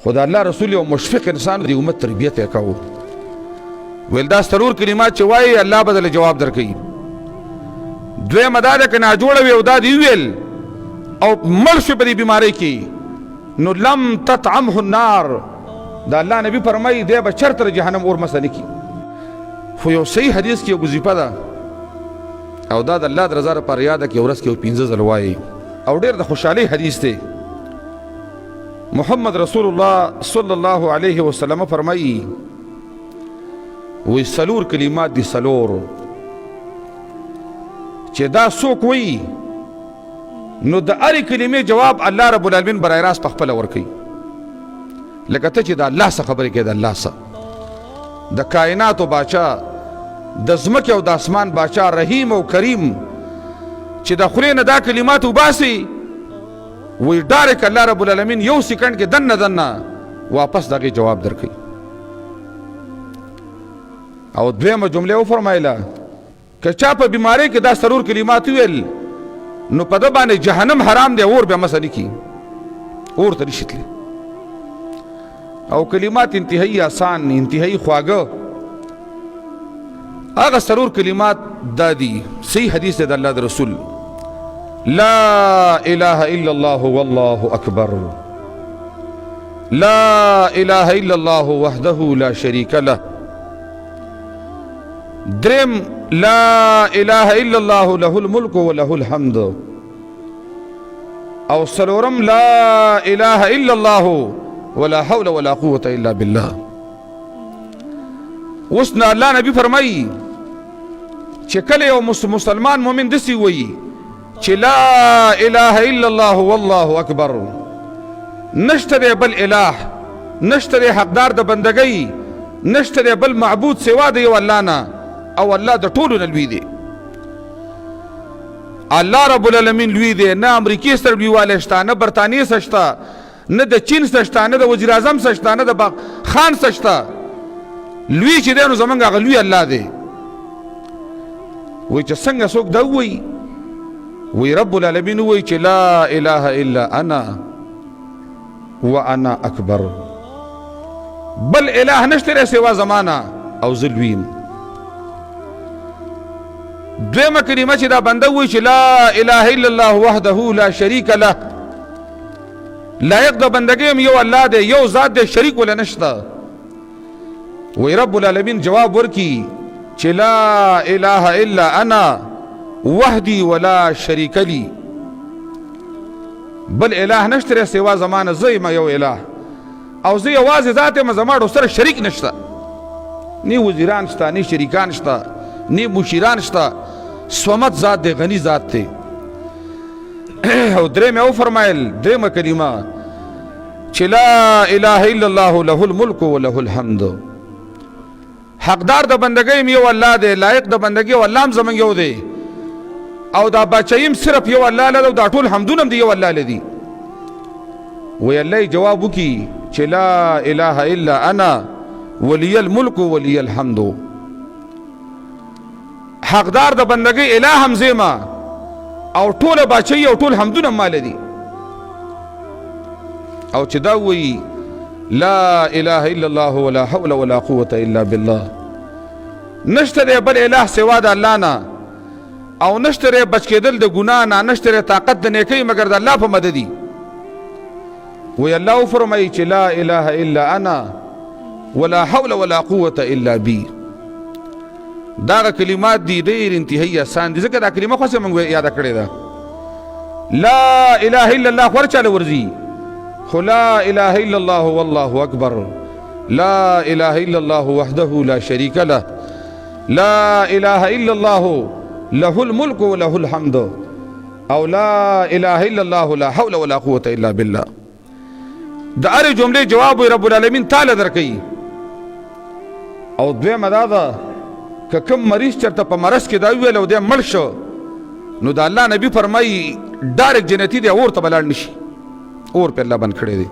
خدا الله رسول او مشفق انسان دی امت تربیت وکاو ویل دا ضرور کلمات چې وایي الله بدل جواب درکوي. دویمه دا ده که ناجوړه وي او دا دی ویل او مړ شو په دې بیمارۍ کې نو لم تطعمه النار، دا الله نبی فرمایي دی به چرته جهنم اور مسه نه کي. خو یو صحیح حدیث کې یو وظیفه ده او دا د الله د رضا لپاره یاده کې ورځ کې یو 15 ځله وایي او ډېر د خوشحالۍ حدیث دی. محمد رسول الله صلی الله علیه وسلم فرمایي وی سلور کلمات دی سلور چې دا څوک وایي نو د هرې کلمې جواب الله رب العالمین برای راست په خپله ورکوي. لکه ته چې د الله څه خبرې کوې د الله څه د کائناتو باچا د ځمکې او د اسمان باچا رحیم او کریم چې د خولې نه دا کلمات وباسي وی ډایرک الله رب العالمین یو سیکنډ کې دنه واپس دغه جواب درکوي. او دویمه جمله وفرمایله که چا په بیماری کې دا سرور کلمات ویل نو په ده باندې جهنم حرام دی اور بیا مسه نه کي اور ته نشي تللی. او کلمات انتهایی آسان انتهایی خواږه هغه سرور کلمات دا دي. صحیح حدیث دی د الله د رسول لا اله الا الله والله اکبر، لا اله الا الله وحده لا شريك له. درم لا اله الا الله له الملك وله الحمد. او سلورم لا اله الا الله ولا حول ولا قوة الا بالله. وسنا الله نبی فرمائی چې کله یو مسلمان مومن دسی وی چې لا اله الا الله والله اکبر، نشته بل اله، نشته حقدار د بندګۍ، نشته بل معبود سوا د یو الله نه او الله د ټولو نه لوی دی. الله رب العالمین لوی دی، نه امریکې سره لویوالی شته، نه برطانیې سره شته، نه د چین سره شته، نه د وزیر اعظم سره شته، نه د خان سره شته. لوی چې دی نو زمونږ هغه لوی الله دی. وایي چې څنګه څوک دا ووایي وی رب العالمین وی چې لا اله الا انا وانا اکبر، بل اله نشته سوا زمانہ او ظلویم. دویمه کلمه چې دا بنده وی چې لا اله الا الله وحده لا شریک له، لایق د بندګۍ یو الله دی، یو ذات دی، شریک ولا نشته. وی رب العالمین جواب ورکی چې لا اله الا انا وحدی ولا شریک لی، بل اله نشته سوا زمانه زه ما یو اله او زه یوازې ذات یم، زما سره شریک نشته، نی وزیران شته، نی شریکان شته، نی مشیران شته، صمد ذات دی، غنی ذات دی. او درېمه وفرمایل درېمه کلمه چې لا اله الا الله له الملک وله الحمد، حقدار د بندګۍ یو الله دی، لایق د بندګۍ او الله هم زمونږ یو دی، او دا بچایم صرف یو الله لده او دا ټول حمدونه هم دی یو الله لدي. وی الله جواب وکي چې لا اله الا انا ولی الملک ولی الحمد، حقدار د بندګۍ اله هم زما او ټول بچي او ټول حمدونه مال دي. او چې دا وی لا اله الا الله ولا حول ولا قوة الا بالله، نشته بل اله سوا د الله نه او نشته بچ کېدل د ګناه نه، نشته طاقت د نیکۍ مگر د الله په مددي. وی الله فرمایي چې لا اله الا انا ولا حول ولا قوة الا بي. دا کلمات دي ډېر انتهایی آسان دي، ځکه دا کلمه خو موږ یاد کړې ده. لا اله الا الله خو چاله ورځي، خو لا اله الا الله والله اکبر، لا اله الا الله وحده لا شریک له، لا اله الا الله له الملك وله الحمد، او لا اله الا الله لا حول ولا قوة الا بالله. دا هرې جملې جواب رب العالمین تعالی درکوي. او دویمه دا ده که کوم مریض چرته په مرض کې دا وویل او دی مړ شو نو د الله نبی فرمایي ډایرک جنتي دی، اور ته به لاړ نشي، اور په الله بند کړی دی.